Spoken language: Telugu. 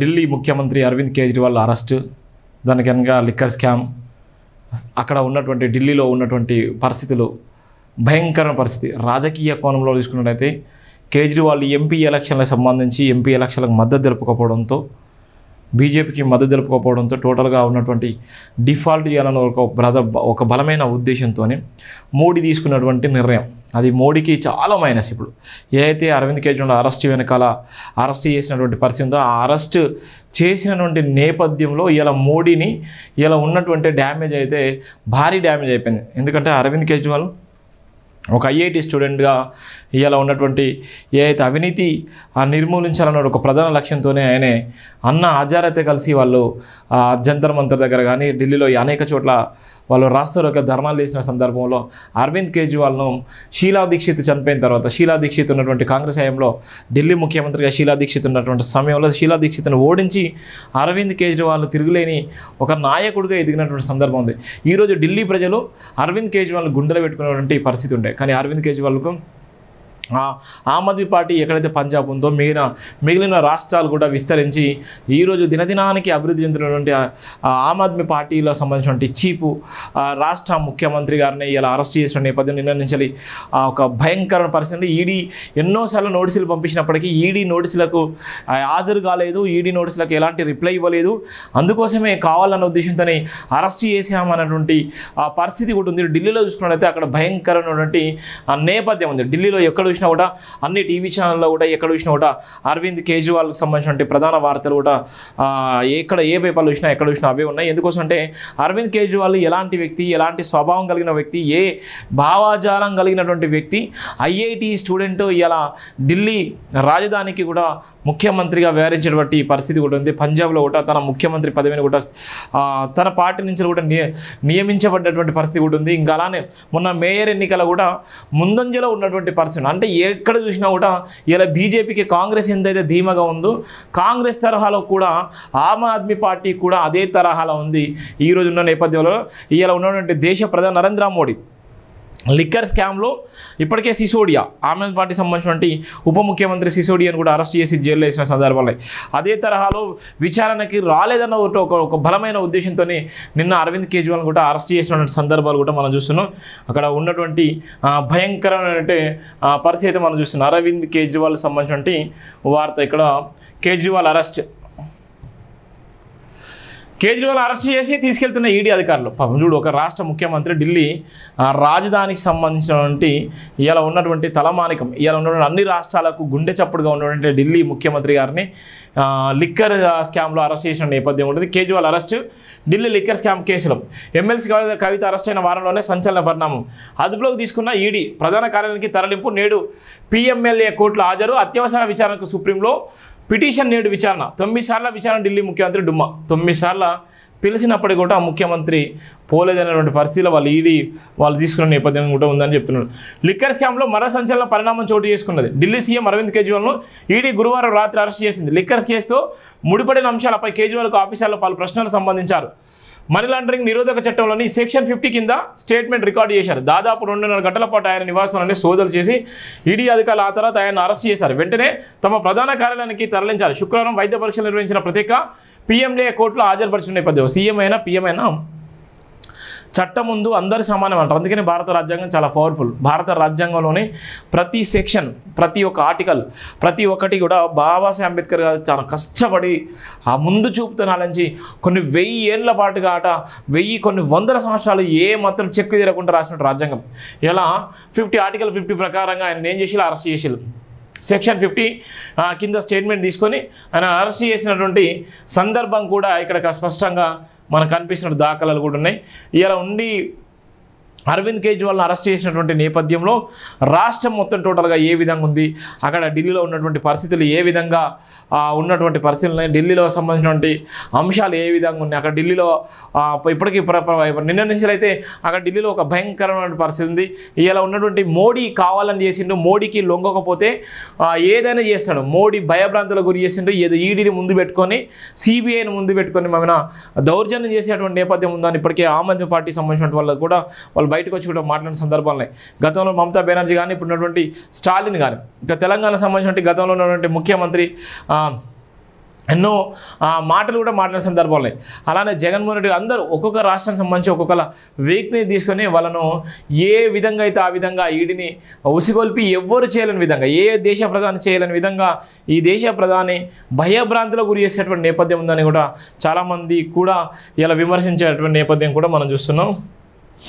ఢిల్లీ ముఖ్యమంత్రి అరవింద్ కేజ్రీవాల్ అరెస్ట్, దానికి కనుక లిక్కర్ స్కామ్, అక్కడ ఉన్నటువంటి ఢిల్లీలో ఉన్నటువంటి పరిస్థితులు భయంకరమైన పరిస్థితి. రాజకీయ కోణంలో తీసుకున్నట్లయితే కేజ్రీవాల్ ఎంపీ ఎలక్షన్లకు సంబంధించి ఎంపీ ఎలక్షన్లకు మద్దతు తెలుపుకపోవడంతో, బీజేపీకి మద్దతు తెలుపుకోకపోవడంతో టోటల్గా ఉన్నటువంటి డిఫాల్ట్ చేయాలని ఒక బలమైన ఉద్దేశంతోనే మోడీ తీసుకున్నటువంటి నిర్ణయం. అది మోడీకి చాలా మైనస్. ఇప్పుడు ఏదైతే అరవింద్ కేజ్రీవాల్ అరెస్ట్ చేసినటువంటి పరిస్థితి ఉందో, ఆ అరెస్ట్ చేసినటువంటి నేపథ్యంలో ఇలా మోడీని ఇలా ఉన్నటువంటి డ్యామేజ్ అయితే భారీ డ్యామేజ్ అయిపోయింది. ఎందుకంటే అరవింద్ కేజ్రీవాల్ ఒక ఐఐటి స్టూడెంట్గా ఇలా ఉన్నటువంటి ఏదైతే అవినీతి నిర్మూలించాలన్న ఒక ప్రధాన లక్ష్యంతోనే ఆయనే అన్నా హజారేతో కలిసి వాళ్ళు జంతర్ మంతర్ దగ్గర కానీ ఢిల్లీలో అనేక చోట్ల వాళ్ళు రాస్తారోక ధర్నాలు చేసిన సందర్భంలో అరవింద్ కేజ్రీవాల్ను షీలా దీక్షిత్ చనిపోయిన తర్వాత, షీలా దీక్షిత్ ఉన్నటువంటి కాంగ్రెస్ హయాంలో ఢిల్లీ ముఖ్యమంత్రిగా షీలా దీక్షిత్ ఉన్నటువంటి సమయంలో షీలా దీక్షిత్ను ఓడించి అరవింద్ కేజ్రీవాల్ తిరుగులేని ఒక నాయకుడిగా ఎదిగినటువంటి సందర్భం ఉంది. ఈరోజు ఢిల్లీ ప్రజలు అరవింద్ కేజ్రీవాల్ గుండెలో పెట్టుకున్నటువంటి పరిస్థితి ఉండే. కానీ అరవింద్ కేజ్రీవాల్కు ఆమ్ ఆద్మీ పార్టీ ఎక్కడైతే పంజాబ్ ఉందో మిగిలిన రాష్ట్రాలు కూడా విస్తరించి ఈరోజు దినదినానికి అభివృద్ధి చెందినటువంటి ఆమ్ ఆద్మీ పార్టీలో సంబంధించినటువంటి చీఫ్ రాష్ట్ర ముఖ్యమంత్రి గారిని ఇలా అరెస్ట్ చేసిన నేపథ్యం నిన్న నుంచి ఒక భయంకరమైన పరిస్థితి. ఈడీ ఎన్నోసార్లు నోటీసులు పంపించినప్పటికీ ఈడీ నోటీసులకు హాజరు కాలేదు, ఈడీ నోటీసులకు ఎలాంటి రిప్లై ఇవ్వలేదు. అందుకోసమే కావాలన్న ఉద్దేశంతోనే అరెస్ట్ చేసామన్నటువంటి పరిస్థితి కూడా ఉంది. ఢిల్లీలో చూసుకున్నట్లయితే అక్కడ భయంకరమైనటువంటి నేపథ్యం ఉంది. ఢిల్లీలో ఎక్కడ చూసినా కూడా అన్ని టీవీ ఛానల్లో కూడా ఎక్కడ చూసినా కూడా అరవింద్ కేజ్రీవాల్కి సంబంధించిన ప్రధాన వార్తలు కూడా ఎక్కడ ఏ పేపర్లు చూసినా ఎక్కడ చూసినా అవే ఉన్నాయి. ఎందుకోసం అంటే అరవింద్ కేజ్రీవాల్ ఎలాంటి వ్యక్తి, ఎలాంటి స్వభావం కలిగిన వ్యక్తి, ఏ భావాజాలం కలిగినటువంటి వ్యక్తి, ఐఐటి స్టూడెంట్ ఇలా ఢిల్లీ రాజధానికి కూడా ముఖ్యమంత్రిగా వ్యవహరించేటువంటి పరిస్థితి కూడా ఉంది. పంజాబ్లో కూడా తన ముఖ్యమంత్రి పదవిని కూడా తన పార్టీ నుంచి కూడా నియమించబడ్డటువంటి పరిస్థితి కూడా ఉంది. ఇంకా అలానే మొన్న మేయర్ ఎన్నికల కూడా ముందంజలో ఉన్నటువంటి పరిస్థితి. అంటే ఎక్కడ చూసినా కూడా ఇలా బీజేపీకి కాంగ్రెస్ ఎంతైతే ధీమాగా ఉందో, కాంగ్రెస్ తరహాలో కూడా ఆమ్ ఆద్మీ పార్టీ కూడా అదే తరహాలో ఉంది. ఈరోజు ఉన్న నేపథ్యంలో ఇలా ఉన్నటువంటి దేశ ప్రధాని నరేంద్ర మోడీ లిక్కర్ స్కామ్లో ఇప్పటికే సిసోడియా, ఆమ్ ఆద్మీ పార్టీ సంబంధించినటువంటి ఉప ముఖ్యమంత్రి సిసోడియాను కూడా అరెస్ట్ చేసి జైల్లో వేసిన సందర్భాలు అదే తరహాలో విచారణకి రాలేదన్న ఒక బలమైన ఉద్దేశంతో నిన్న అరవింద్ కేజ్రీవాల్ కూడా అరెస్ట్ చేసినటువంటి సందర్భాలు కూడా మనం చూస్తున్నాం. అక్కడ ఉన్నటువంటి భయంకరమైన పరిస్థితి అయితే మనం చూస్తున్నాం. అరవింద్ కేజ్రీవాల్ సంబంధించినటువంటి వార్త ఇక్కడ కేజ్రీవాల్ అరెస్ట్ చేసి తీసుకెళ్తున్న ఈడీ అధికారులు. పాపం చూడు, ఒక రాష్ట్ర ముఖ్యమంత్రి ఢిల్లీ రాజధానికి సంబంధించినటువంటి ఇలా ఉన్నటువంటి తలమానికం, ఇలా ఉన్నటువంటి అన్ని రాష్ట్రాలకు గుండె చప్పుడుగా ఉన్నటువంటి ఢిల్లీ ముఖ్యమంత్రి గారిని లిక్కర్ స్కామ్లో అరెస్ట్ చేసిన నేపథ్యం ఉంటుంది. Kejriwal arrest Delhi liquor scam కేసులో ఎమ్మెల్సీ కవిత అరెస్ట్ అయిన వారంలోనే సంచలన పరిణామం. అదుపులోకి తీసుకున్న ఈడీ ప్రధాన కార్యాలయానికి తరలింపు, నేడు పిఎంఎల్ఏ కోర్టులో హాజరు, అత్యవసర విచారణకు సుప్రీంలో పిటిషన్ నేడు విచారణ. 9 సార్ల విచారణ ఢిల్లీ ముఖ్యమంత్రి డుమ్మా. 9 సార్లు పిలిచినప్పటికీ కూడా ముఖ్యమంత్రి పోలేదనేటువంటి పరిస్థితిలో వాళ్ళు తీసుకున్న నేపథ్యం కూడా ఉందని చెప్తున్నారు. లిక్కర్ స్కామ్లో మరో సంచలన పరిణామం చోటు చేసుకున్నది. ఢిల్లీ సీఎం అరవింద్ కేజ్రీవాల్ను ఈడీ గురువారం రాత్రి అరెస్ట్ చేసింది. లిక్కర్ కేసుతో ముడిపడిన అంశాలపై కేజ్రీవాల్కు ఆఫీసర్లో పలు ప్రశ్నలు సంబంధించారు. మనీ లాండరింగ్ నిరోధక చట్టంలోని సెక్షన్ 50 కింద స్టేట్మెంట్ రికార్డు చేశారు. దాదాపు 2.5 గంటల పాటు ఆయన నివాసంలోనే సోదాలు చేసి ఈడీ అధికారులు ఆ తర్వాత ఆయన అరెస్ట్ చేశారు. వెంటనే తమ ప్రధాన కార్యాలయానికి తరలించారు. శుక్రవారం వైద్య పరీక్షలు నిర్వహించిన ప్రత్యేక పిఎంఏ కోర్టులో హాజరుపరిచిన నేపథ్యం. సీఎం అయినా పిఎం అయినా చట్టం ముందు అందరు సమానం అంటారు. అందుకని భారత రాజ్యాంగం చాలా పవర్ఫుల్. భారత రాజ్యాంగంలోని ప్రతి సెక్షన్, ప్రతి ఒక్క ఆర్టికల్, ప్రతి ఒక్కటి కూడా బాబాసాహెబ్ అంబేద్కర్ గారు చాలా కష్టపడి ఆ ముందు చూపుతో నాలించి కొన్ని 1000 ఏళ్ల పాటుగా కొన్ని వందల సంవత్సరాలు ఏ మాత్రం చెక్కు తీరకుండా రాసినట్టు రాజ్యాంగం. ఇలా ఆర్టికల్ 50 ప్రకారంగా ఆయన ఏం చేసి అరెస్ట్ చేసి సెక్షన్ 50 కింద స్టేట్మెంట్ తీసుకొని ఆయన అరెస్ట్ చేసినటువంటి సందర్భం కూడా ఇక్కడ స్పష్టంగా మనకు కనిపిస్తున్న దాఖలాలు కూడా ఉన్నాయి. ఇలా ఉండి అరవింద్ కేజ్రీవాల్ని అరెస్ట్ చేసినటువంటి నేపథ్యంలో రాష్ట్రం మొత్తం టోటల్గా ఏ విధంగా ఉంది, అక్కడ ఢిల్లీలో ఉన్నటువంటి పరిస్థితులు ఏ విధంగా ఉన్నటువంటి పరిస్థితులు, ఢిల్లీలో సంబంధించినటువంటి అంశాలు ఏ విధంగా ఉన్నాయి, అక్కడ ఢిల్లీలో ఇప్పటికీ నిన్న నుంచి అయితే అక్కడ ఢిల్లీలో ఒక భయంకరమైన పరిస్థితి ఉంది. ఇలా ఉన్నటువంటి మోడీ కావాలని చేసిండు, మోడీకి లొంగకపోతే ఏదైనా చేస్తాడు. మోడీ భయభ్రాంతులకు గురి చేసిండు. ఏదో ఈడీని ముందు పెట్టుకొని, సిబిఐని ముందు పెట్టుకొని మన దౌర్జన్యం చేసేటువంటి నేపథ్యం ఉందని ఇప్పటికే ఆమ్ ఆద్మీ పార్టీ సంబంధించిన వాళ్ళకు కూడా వాళ్ళు బయటకు వచ్చి కూడా మాట్లాడిన సందర్భాలు. గతంలో మమతా బెనర్జీ కానీ, ఇప్పుడు ఉన్నటువంటి స్టాలిన్ కానీ, ఇంకా తెలంగాణ సంబంధించిన గతంలో ఉన్నటువంటి ముఖ్యమంత్రి ఎన్నో మాటలు కూడా మాట్లాడిన సందర్భాలు ఉన్నాయి. అలానే జగన్మోహన్ రెడ్డి అందరూ ఒక్కొక్క రాష్ట్రానికి సంబంధించి ఒక్కొక్క వీక్ని తీసుకొని వాళ్ళను ఏ విధంగా అయితే ఆ విధంగా ఈడిని ఉసిగొల్పి ఎవ్వరు చేయలేని విధంగా, ఏ దేశ ప్రధాని చేయలేని విధంగా ఈ దేశ ప్రధాని భయభ్రాంతిలో గురి చేసేటువంటి నేపథ్యం ఉందని కూడా చాలామంది కూడా ఇలా విమర్శించేటువంటి నేపథ్యం కూడా మనం చూస్తున్నాం.